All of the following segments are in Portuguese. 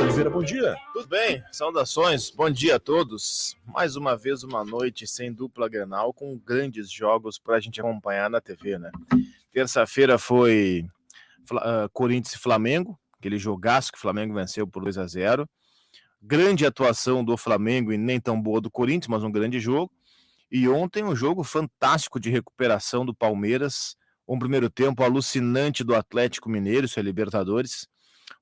Oliveira, bom dia. Tudo bem, saudações, bom dia a todos. Mais uma vez uma noite sem dupla Grenal, com grandes jogos para a gente acompanhar na TV, né? Terça-feira foi Corinthians e Flamengo, aquele jogaço que o Flamengo venceu por 2-0. Grande atuação do Flamengo e nem tão boa do Corinthians, mas um grande jogo. E ontem um jogo fantástico de recuperação do Palmeiras, um primeiro tempo alucinante do Atlético Mineiro, isso é Libertadores.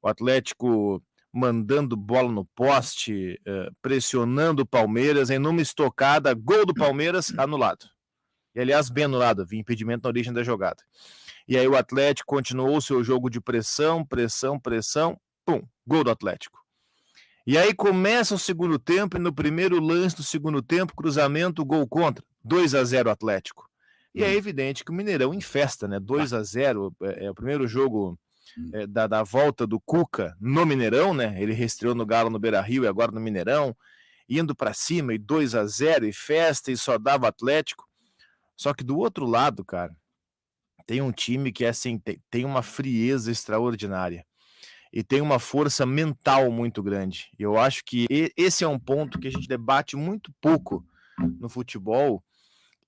O Atlético mandando bola no poste, pressionando o Palmeiras, em numa estocada, gol do Palmeiras, anulado. E aliás, bem anulado, havia impedimento na origem da jogada. E aí o Atlético continuou seu jogo de pressão, pum, gol do Atlético. E aí começa o segundo tempo, e no primeiro lance do segundo tempo, cruzamento, gol contra, 2-0 Atlético. E é evidente que o Mineirão em festa, né? 2-0, é o primeiro jogo da volta do Cuca no Mineirão, né? Ele reestreou no Galo no Beira-Rio e agora no Mineirão, indo para cima e 2-0 e festa e só dava Atlético. Só que do outro lado, cara, tem um time que assim, tem uma frieza extraordinária e tem uma força mental muito grande. E eu acho que esse é um ponto que a gente debate muito pouco no futebol.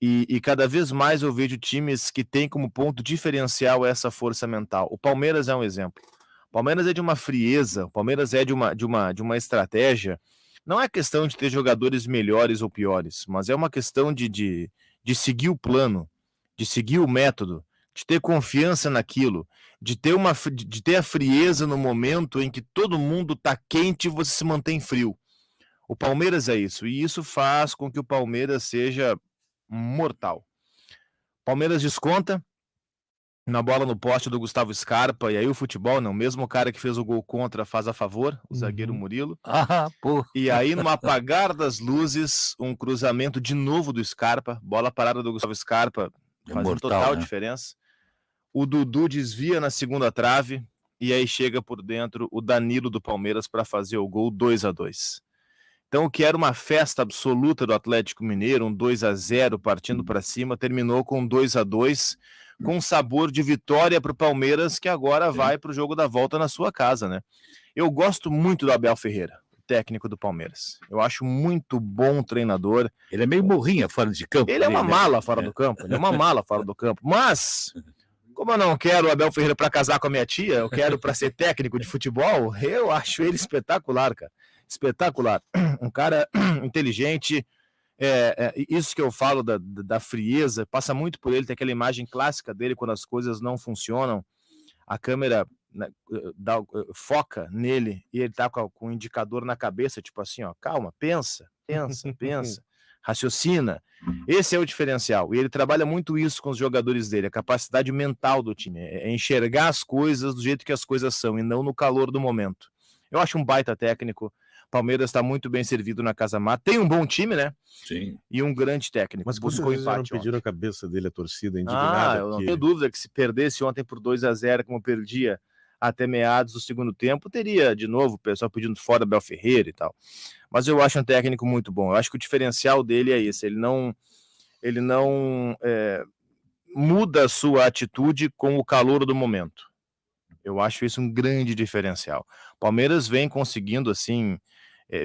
E cada vez mais eu vejo times que têm como ponto diferencial essa força mental. O Palmeiras é um exemplo. O Palmeiras é de uma frieza, o Palmeiras é de uma estratégia. Não é questão de ter jogadores melhores ou piores, mas é uma questão de seguir o plano, de seguir o método, de ter confiança naquilo, de ter a frieza no momento em que todo mundo está quente e você se mantém frio. O Palmeiras é isso, e isso faz com que o Palmeiras seja mortal. Palmeiras desconta na bola no poste do Gustavo Scarpa, e aí o futebol, não, mesmo o cara que fez o gol contra faz a favor, o zagueiro Murilo. E aí no apagar das luzes, um cruzamento de novo do Scarpa, bola parada do Gustavo Scarpa, fazendo total diferença. O Dudu desvia na segunda trave, e aí chega por dentro o Danilo do Palmeiras para fazer o gol 2-2. Então, o que era uma festa absoluta do Atlético Mineiro, um 2-0 partindo para cima, terminou com 2-2, com sabor de vitória para o Palmeiras, que agora vai para o jogo da volta na sua casa, né? Eu gosto muito do Abel Ferreira, técnico do Palmeiras. Eu acho muito bom treinador. Ele é meio morrinha fora de campo. Ele é uma mala fora do campo, ele é uma mala fora do campo. Mas, como eu não quero o Abel Ferreira para casar com a minha tia, eu quero para ser técnico de futebol, eu acho ele espetacular, cara. Espetacular, um cara inteligente, isso que eu falo da frieza, passa muito por ele, tem aquela imagem clássica dele quando as coisas não funcionam, a câmera, né, foca nele e ele tá com o indicador na cabeça, tipo assim, ó, calma, pensa, raciocina, esse é o diferencial, e ele trabalha muito isso com os jogadores dele, a capacidade mental do time, é enxergar as coisas do jeito que as coisas são e não no calor do momento. Eu acho um baita técnico. Palmeiras está muito bem servido na Casa Mata. Tem um bom time, né? Sim. E um grande técnico. Mas buscou empate. Não pediram a cabeça dele, a torcida indignada. Eu não tenho dúvida que se perdesse ontem por 2-0, como perdia até meados do segundo tempo, teria de novo o pessoal pedindo fora Abel Ferreira e tal. Mas eu acho um técnico muito bom. Eu acho que o diferencial dele é esse. Ele não muda a sua atitude com o calor do momento. Eu acho isso um grande diferencial. Palmeiras vem conseguindo, assim,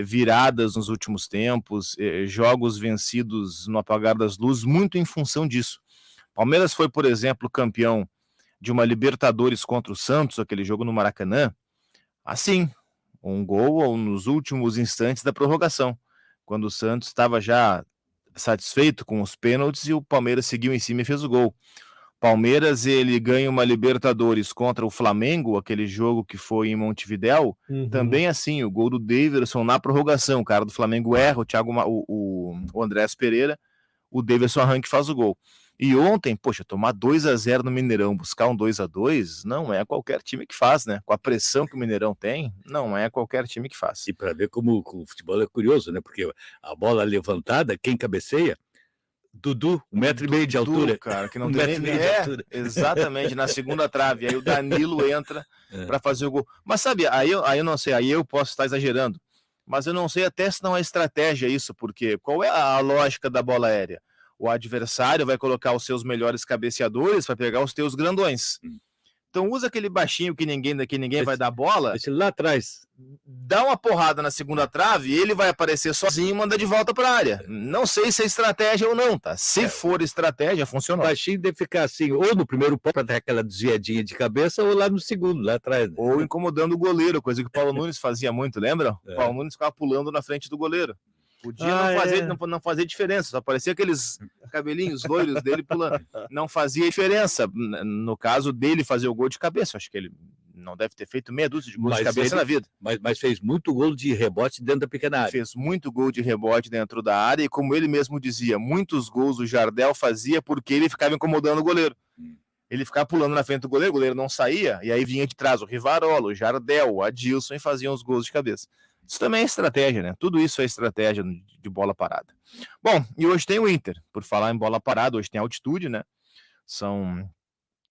viradas nos últimos tempos, jogos vencidos no apagar das luzes, muito em função disso. Palmeiras foi, por exemplo, campeão de uma Libertadores contra o Santos, aquele jogo no Maracanã, assim, um gol nos últimos instantes da prorrogação, quando o Santos estava já satisfeito com os pênaltis e o Palmeiras seguiu em cima e fez o gol. Palmeiras, ele ganha uma Libertadores contra o Flamengo, aquele jogo que foi em Montevidéu, também assim, o gol do Daverson na prorrogação, o cara do Flamengo erra, o Andrés Pereira, o Daverson arranca e faz o gol. E ontem, tomar 2-0 no Mineirão, buscar um 2-2, não é qualquer time que faz, né? Com a pressão que o Mineirão tem, não é qualquer time que faz. E para ver como o futebol é curioso, né? Porque a bola levantada, quem cabeceia? Dudu, 1,5 metro de altura. Cara, que não tem nem de altura. Exatamente, na segunda trave. Aí o Danilo entra para fazer o gol. Mas sabe, aí eu não sei, aí eu posso estar exagerando. Mas eu não sei até se não é estratégia isso, porque qual é a lógica da bola aérea? O adversário vai colocar os seus melhores cabeceadores para pegar os teus grandões. Então usa aquele baixinho que ninguém vai dar bola. Deixa ele lá atrás. Dá uma porrada na segunda trave e ele vai aparecer sozinho e manda de volta para a área. Não sei se é estratégia ou não, tá? Se for estratégia, funcionou. O baixinho deve ficar assim, ou no primeiro pau para dar aquela desviadinha de cabeça, ou lá no segundo, lá atrás. Né? Ou incomodando o goleiro, coisa que o Paulo Nunes fazia muito, lembra? O Paulo Nunes ficava pulando na frente do goleiro. Podia não fazer diferença, só parecia aqueles cabelinhos loiros dele pulando. Não fazia diferença. No caso dele fazer o gol de cabeça, acho que ele não deve ter feito meia dúzia de gols de cabeça na vida. Mas fez muito gol de rebote dentro da pequena área. Fez muito gol de rebote dentro da área e, como ele mesmo dizia, muitos gols o Jardel fazia porque ele ficava incomodando o goleiro. Ele ficava pulando na frente do goleiro não saía, e aí vinha de trás o Rivarola, o Jardel, o Adilson e faziam os gols de cabeça. Isso também é estratégia, né? Tudo isso é estratégia de bola parada. Bom, e hoje tem o Inter. Por falar em bola parada, hoje tem altitude, né? São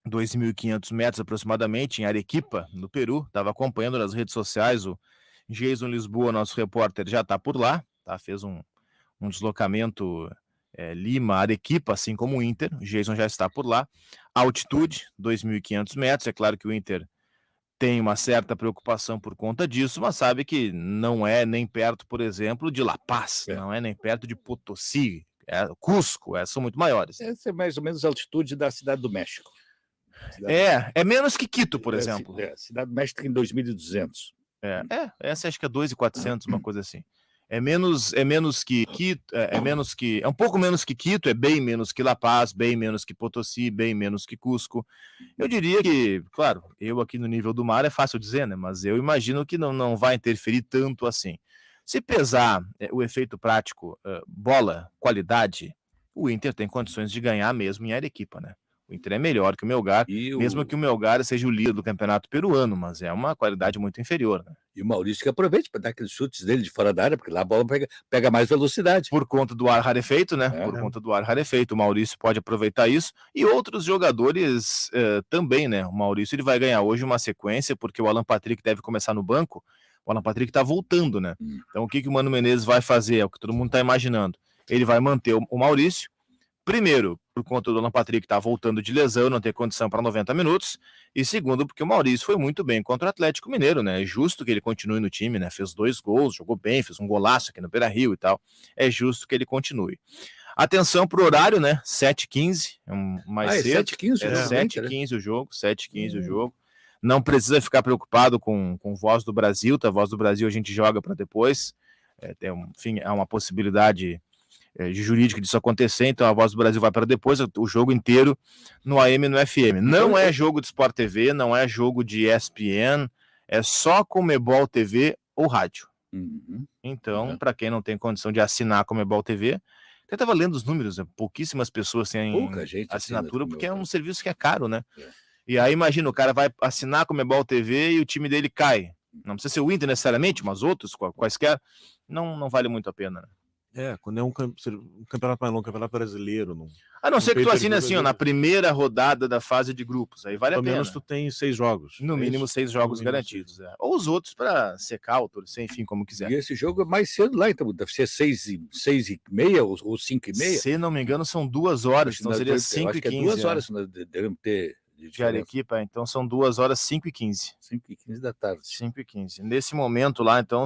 2.500 metros aproximadamente em Arequipa, no Peru. Estava acompanhando nas redes sociais o Jason Lisboa, nosso repórter, já está por lá, tá? Fez um deslocamento Lima-Arequipa, assim como o Inter. O Jason já está por lá. Altitude, 2.500 metros. É claro que o Inter tem uma certa preocupação por conta disso, mas sabe que não é nem perto, por exemplo, de La Paz, não é nem perto de Potosí, Cusco, são muito maiores. Essa é mais ou menos a altitude da Cidade do México. É menos que Quito, por exemplo. Cidade do México em 2.200. Essa acho que é 2.400, uma coisa assim. É menos que Quito, é um pouco menos que Quito, é bem menos que La Paz, bem menos que Potosí, bem menos que Cusco. Eu diria que, claro, eu aqui no nível do mar é fácil dizer, né? Mas eu imagino que não vai interferir tanto assim. Se pesar o efeito prático, bola, qualidade, o Inter tem condições de ganhar mesmo em Arequipa, né? O Inter é melhor que o Melgar, mesmo que o Melgar seja o líder do campeonato peruano, mas é uma qualidade muito inferior, né? E o Maurício que aproveite para dar aqueles chutes dele de fora da área, porque lá a bola pega mais velocidade. Por conta do ar rarefeito, né? Por conta do ar rarefeito. O Maurício pode aproveitar isso. E outros jogadores também, né? O Maurício ele vai ganhar hoje uma sequência, porque o Alan Patrick deve começar no banco. O Alan Patrick tá voltando, né? Então o que o Mano Menezes vai fazer? É o que todo mundo tá imaginando. Ele vai manter o Maurício. Primeiro, por conta do Alan Patrick estar voltando de lesão, não ter condição para 90 minutos. E segundo, porque o Maurício foi muito bem contra o Atlético Mineiro, né? É justo que ele continue no time, né? Fez 2 gols, jogou bem, fez um golaço aqui no Beira-Rio e tal. É justo que ele continue. Atenção pro horário, né? 7h15, mais cedo. 7h15 7h15 o jogo, 7h15 o jogo. Não precisa ficar preocupado com Voz do Brasil, tá? Voz do Brasil a gente joga para depois. Enfim, é uma possibilidade jurídica disso acontecer, então a Voz do Brasil vai para depois, o jogo inteiro no AM e no FM. Não é jogo de Sport TV, não é jogo de ESPN, é só Comebol TV ou rádio. Então, para quem não tem condição de assinar a Comebol TV, eu estava lendo os números, pouquíssimas pessoas têm assinatura, porque é um serviço que é caro, né? E aí imagina, o cara vai assinar a Comebol TV e o time dele cai. Não precisa ser o Inter necessariamente, mas outros, quaisquer, não vale muito a pena, né? Quando é um campeonato mais longo, um campeonato brasileiro. A não ser que tu assine assim, na primeira rodada da fase de grupos, aí vale a pena. Pelo menos tu tem 6 jogos. No mínimo 6 jogos garantidos. Ou os outros para secar, ou torcer, enfim, como quiser. E esse jogo é mais cedo lá, então deve ser 6h30 ou 5h30? Se não me engano, são 2 horas, então seria 5h15. 2 horas nós devemos ter de Arequipa, então são 2 horas 5h15. 5h15 da tarde. 5h15. Nesse momento lá, então,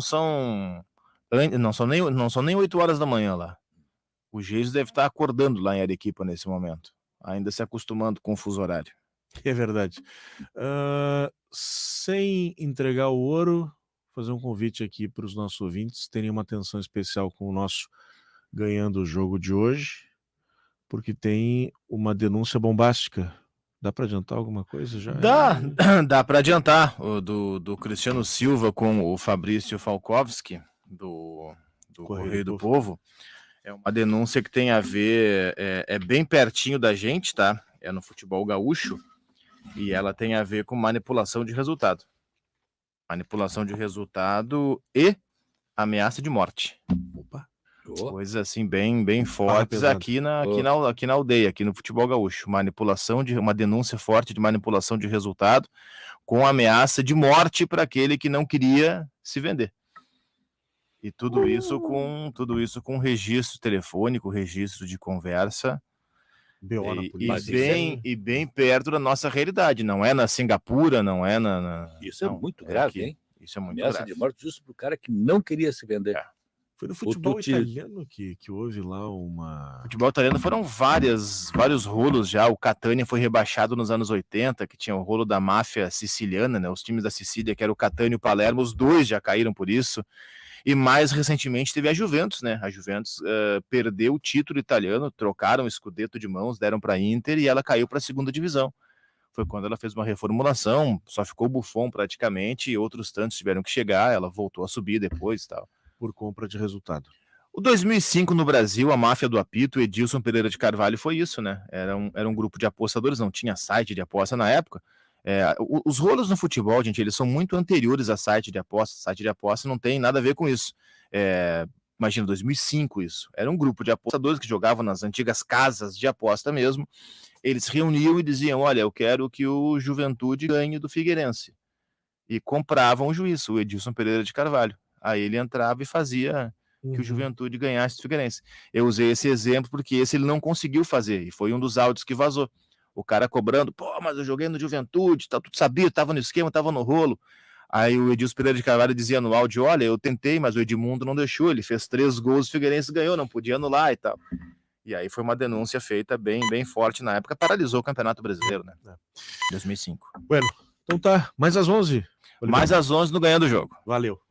não são nem 8 horas da manhã lá. O Jesus deve estar acordando lá em Arequipa nesse momento, ainda se acostumando com o fuso horário. É verdade. Sem entregar o ouro, fazer um convite aqui para os nossos ouvintes terem uma atenção especial com o nosso Ganhando o Jogo de hoje, porque tem uma denúncia bombástica. Dá para adiantar alguma coisa já? Dá para adiantar. O do Cristiano Silva com o Fabrício Falkowski, do Correio do Povo. É uma denúncia que tem a ver, é bem pertinho da gente, tá? É no futebol gaúcho e ela tem a ver com manipulação de resultado. Manipulação de resultado e ameaça de morte. Opa. Coisas assim bem fortes aqui na aldeia, aqui no futebol gaúcho. Uma denúncia forte de manipulação de resultado com ameaça de morte para aquele que não queria se vender. E tudo isso com registro telefônico, registro de conversa. BO na polícia. E bem perto da nossa realidade. Não é na Singapura, não é Isso é não, muito grave, aqui. hein? Isso é muito Ameaça grave. de morte justo pro cara que não queria se vender. Foi no futebol italiano que houve lá uma... Futebol italiano foram vários rolos já. O Catania foi rebaixado nos anos 80, que tinha o rolo da máfia siciliana, né? Os times da Sicília, que era o Catania e o Palermo, os dois já caíram por isso. E mais recentemente teve a Juventus, né? A Juventus perdeu o título italiano, trocaram o Scudetto de mãos, deram para a Inter e ela caiu para a segunda divisão. Foi quando ela fez uma reformulação, só ficou o Buffon praticamente e outros tantos tiveram que chegar, ela voltou a subir depois e tal. Por compra de resultado. O 2005 no Brasil, a máfia do apito, Edilson Pereira de Carvalho, foi isso, né? Era um grupo de apostadores, não tinha site de aposta na época. Os rolos no futebol, gente, eles são muito anteriores a site de aposta. Site de aposta não tem nada a ver com isso. Imagina, 2005 isso. Era um grupo de apostadores que jogavam nas antigas casas de aposta mesmo. Eles se reuniam e diziam, olha, eu quero que o Juventude ganhe do Figueirense. E compravam o juiz, o Edilson Pereira de Carvalho. Aí ele entrava e fazia que o Juventude ganhasse do Figueirense. Eu usei esse exemplo porque esse ele não conseguiu fazer, e foi um dos áudios que vazou. O cara cobrando, mas eu joguei no Juventude, tudo sabia, tava no esquema, tava no rolo. Aí o Edilson Pereira de Carvalho dizia no áudio, olha, eu tentei, mas o Edmundo não deixou, ele fez 3 gols, o Figueirense ganhou, não podia anular e tal. E aí foi uma denúncia feita bem forte na época, paralisou o Campeonato Brasileiro, né? 2005. Bueno, então tá, mais às 11. Mais às 11 no Ganhando o Jogo. Valeu.